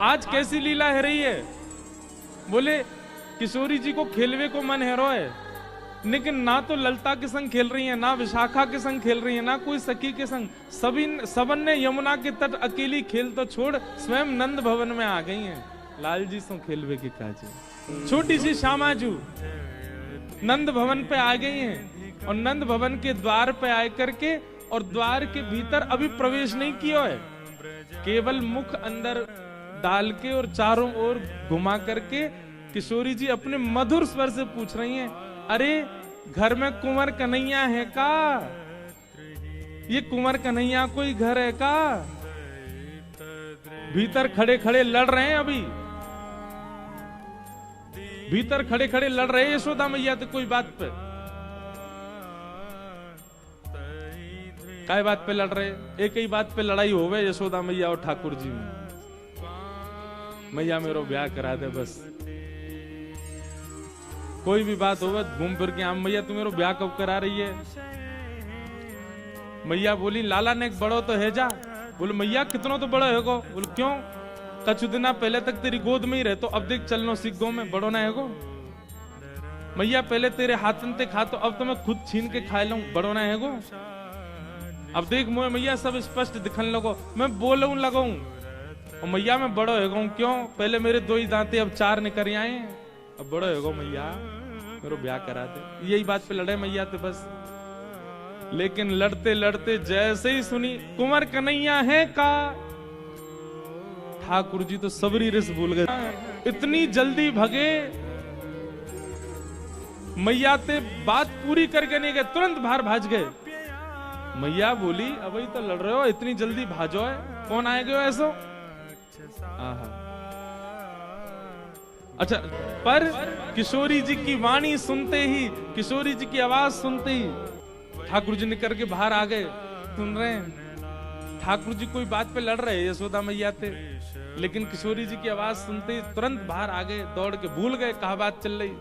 आज कैसी लीला है रही है। बोले किशोरी जी को खेलवे को मन है रो है, लेकिन ना तो ललता के संग खेल रही है, ना विशाखा के संग खेल रही है, ना कोई सखी के संग। सबन ने यमुना के तट अकेली खेल तो छोड़ स्वयं नंद भवन में आ गई हैं। लाल जी सो खेलवे के काजे। छोटी सी श्यामाजू नंद भवन पे आ गई हैं और नंद भवन के द्वार पे आए करके, और द्वार के भीतर अभी प्रवेश नहीं किया है, केवल मुख अंदर डाल के और चारों ओर घुमा करके किशोरी जी अपने मधुर स्वर से पूछ रही हैं, अरे घर में कुंवर कन्हैया है का? ये कुंवर कन्हैया कोई घर है का? भीतर खड़े खड़े लड़ रहे हैं, अभी भीतर खड़े खड़े लड़ रहे हैं यशोदा मैया तो कोई बात पे। काय बात पे लड़ रहे? एक ही बात पे लड़ाई हो गई यशोदा मैया और ठाकुर जी में। मैया मेरो ब्याह करा दे बस। कोई भी बात होगा घूम फिर के आम, मैया तू मेरो ब्याह कब करा रही है? मैया बोली लाला ने एक बड़ो तो है जा। बोले मैया कितना तो बड़ा है गो। बोले क्यों? कछु दिना पहले तक तेरी गोद में ही रहे, तो अब देख चलनो सीख गो में बड़ो ना है गो। मैया पहले तेरे हाथन ते खा, तो अब तो मैं खुद छीन के खा लूं, बड़ो ना है गो। अब देख मोए मैया सब स्पष्ट दिखन लगो, मैं बोलूं लगाऊं और मैया मैं बड़ो है गो। क्यों? पहले मेरे 2 ही दांते अब 4 निकल आए, अब बड़ो है गो मैया मेरे ब्याह करा दे। यही बात पे लड़े मैया तो बस। लेकिन लड़ते लड़ते जैसे ही सुनी कुंवर कन्हैया है का, ठाकुर जी तो सबरी रिस भूल गए। इतनी जल्दी भगे मैया ते बात पूरी करके नहीं गए, तुरंत बाहर भाज गए। मैया बोली अब ही तो लड़ रहे हो, इतनी जल्दी भाजो है, कौन आए गए ऐसो? अच्छा, पर किशोरी जी की वाणी सुनते ही, किशोरी जी की आवाज सुनते ही ठाकुर जी निकल के बाहर आ गए। सुन रहे हैं ठाकुर जी कोई बात पे लड़ रहे हैं यशोदा मैया थे, लेकिन किशोरी जी की आवाज सुनते ही तुरंत बाहर आ गए, दौड़ के भूल गए कहा बात चल रही।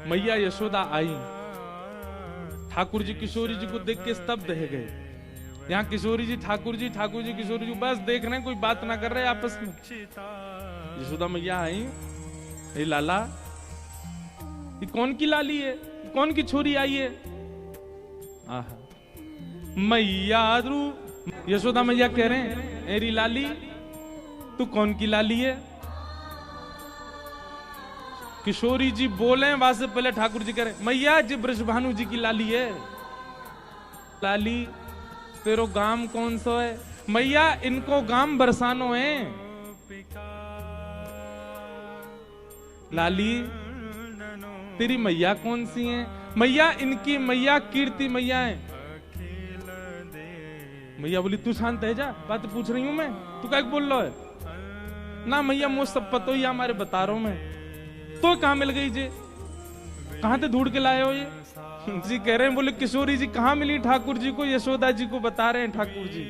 मैया यशोदा आई, ठाकुर जी किशोरी जी को देख के स्तब्ध रह गए। यहाँ किशोरी जी ठाकुर जी किशोरी जी बस देख रहे हैं, कोई बात ना कर रहे आपस में। यशोदा मैया आई, ए लाला ये कौन की लाली है, कौन की छोरी आई है? आहा मैया यशोदा मैया कह रहे हैं एरी लाली तू कौन की लाली है? किशोरी जी बोले वहां से पहले ठाकुर जी कह रहे मैया जी बृषभानु जी की लाली है। लाली तेरो गाम कौन सा है? मैया इनको गाम बरसानो है। लाली तेरी मैया कौन सी है? मैया इनकी मैया कीर्ति मैया है। मैया बोली तू शांत है जा, बात पूछ रही हूं मैं, तू क्या बोल रहा है? ना मैया मुझे सब पता ही हमारे बता रहा हूं मैं। तो कहां मिल गई जी? कहां से ढूंढ के लाए हो ये? जी कह रहे हैं, बोले किशोरी जी कहां मिली ठाकुर जी को? यशोदा जी को बता रहे हैं ठाकुर जी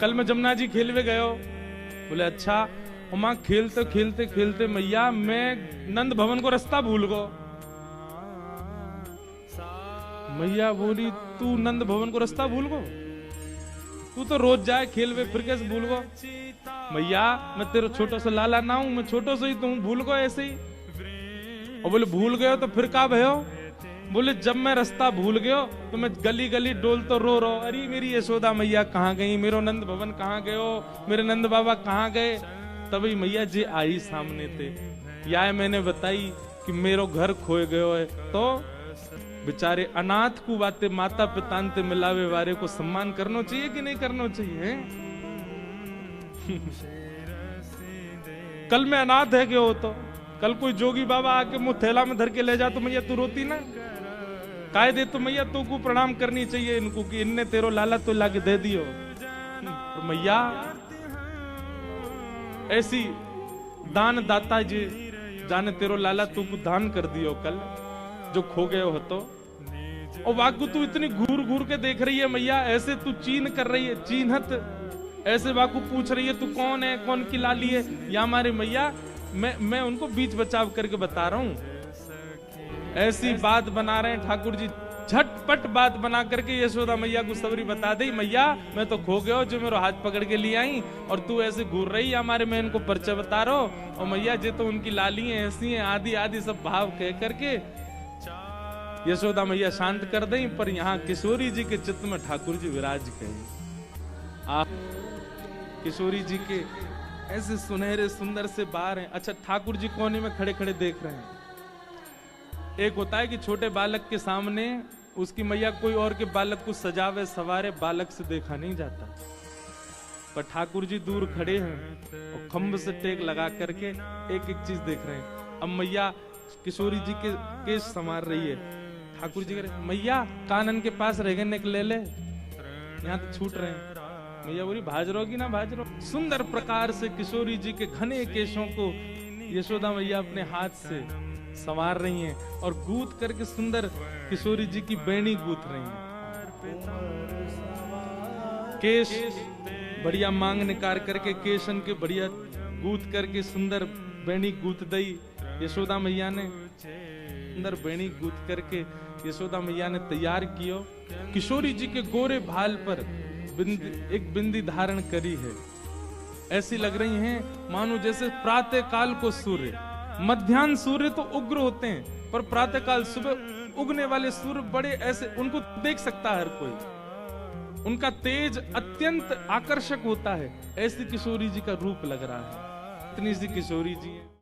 कल मैं जमुना जी खेलवे गए हो। बोले अच्छा। मां खेलते खेलते खेलते मैया मैं नंद भवन को रास्ता भूल गो। मैया बोली तू नंद भवन को रास्ता भूल गो? तू तो रोज जाए खेलवे, फिर कैसे भूल गो? मैया मैं तेरा छोटा सा लाला ना हूं, मैं छोटो से ही तू भूल गो ऐसे ही। और बोले भूल गए तो फिर का भयो? बोले जब मैं रास्ता भूल गयो तो मैं गली गली डोल तो रो रो, अरे मेरी यशोदा मैया कहाँ गई, मेरो नंद भवन कहाँ गयो, मेरे नंद बाबा कहाँ गए? तभी मैया जी आई सामने थे, या मैंने बताई कि मेरो घर खोए गयो है। तो बेचारे अनाथ को बातें माता पिता ते मिलावे वारे को सम्मान करना चाहिए कि नहीं करना चाहिए? कल मैं अनाथ है क्यों? तो कल कोई जोगी बाबा आके मुंह थैला में धर के ले जा तो मैया तू रोती ना? काय दे तो मैया तू को प्रणाम करनी चाहिए इनको कि इनने तेरो लाला तो लाके दे दियो। तो मैया ऐसी दान दाता जी जाने तेरो लाला तू को दान कर दियो कल जो खो गए हो। तो और वाकू तू इतनी घूर घूर के देख रही है मैया, ऐसे तू चीन कर रही है, चीनहत ऐसे वाकू पूछ रही है तू कौन है, कौन की लाली है? या हमारे मैया मैं उनको बीच बचाव करके बता रहा हूं। ऐसी बात बना रहे हैं ठाकुर जी, झट पट बात बना करके यशोदा मैया को सबरी बता दी, मैया मैं तो खो गया जो मेरा हाथ पकड़ के ले आई और तू ऐसे घूर रही हमारे में इनको परिचय बता रहा और मैया जे तो उनकी लाली है ऐसी है आदि आदि सब भाव कह करके यशोदा मैया शांत कर दी। पर यहाँ किशोरी जी के चित्त में ठाकुर जी विराज गए। किशोरी जी के ऐसे सुनहरे सुंदर से बार हैं। अच्छा, ठाकुर जी कोने में खड़े खड़े देख रहे हैं। एक होता है कि छोटे बालक के सामने उसकी मैया कोई और के बालक को सजावे सवारे, बालक से देखा नहीं जाता। पर ठाकुर जी दूर खड़े हैं और खम्भ से टेक लगा करके एक एक चीज देख रहे हैं। अब मैया किशोरी जी के केस संवार रही है। ठाकुर जी कह रहे मैया कानन के पास रह गए, निकले ले, यहाँ तो छूट रहे हैं। मैया बोली भाज रहोगी ना भाज रहो। सुंदर प्रकार से किशोरी जी के घने केशों को यशोदा मैया अपने हाथ से संवार रही हैं और गूंथ करके सुंदर किशोरी जी की बैणी गूंथ रही हैं। केश बढ़िया मांग निकाल करके केशन के बढ़िया गूंथ करके सुंदर बैणी गूंथ दई यशोदा मैया ने। सुंदर बैणी गूंथ करके यशोदा मैया ने तैयार कियो। किशोरी जी के गोरे भाल पर एक बिंदी धारण करी है। ऐसी लग रही हैं मानो जैसे प्रातः काल को सूर्य, मध्याह्न सूर्य तो उग्र होते हैं पर प्रातः काल सुबह उगने वाले सूर्य बड़े ऐसे उनको देख सकता है हर कोई, उनका तेज अत्यंत आकर्षक होता है। ऐसी किशोरी जी का रूप लग रहा है। इतनी सी किशोरी जी है।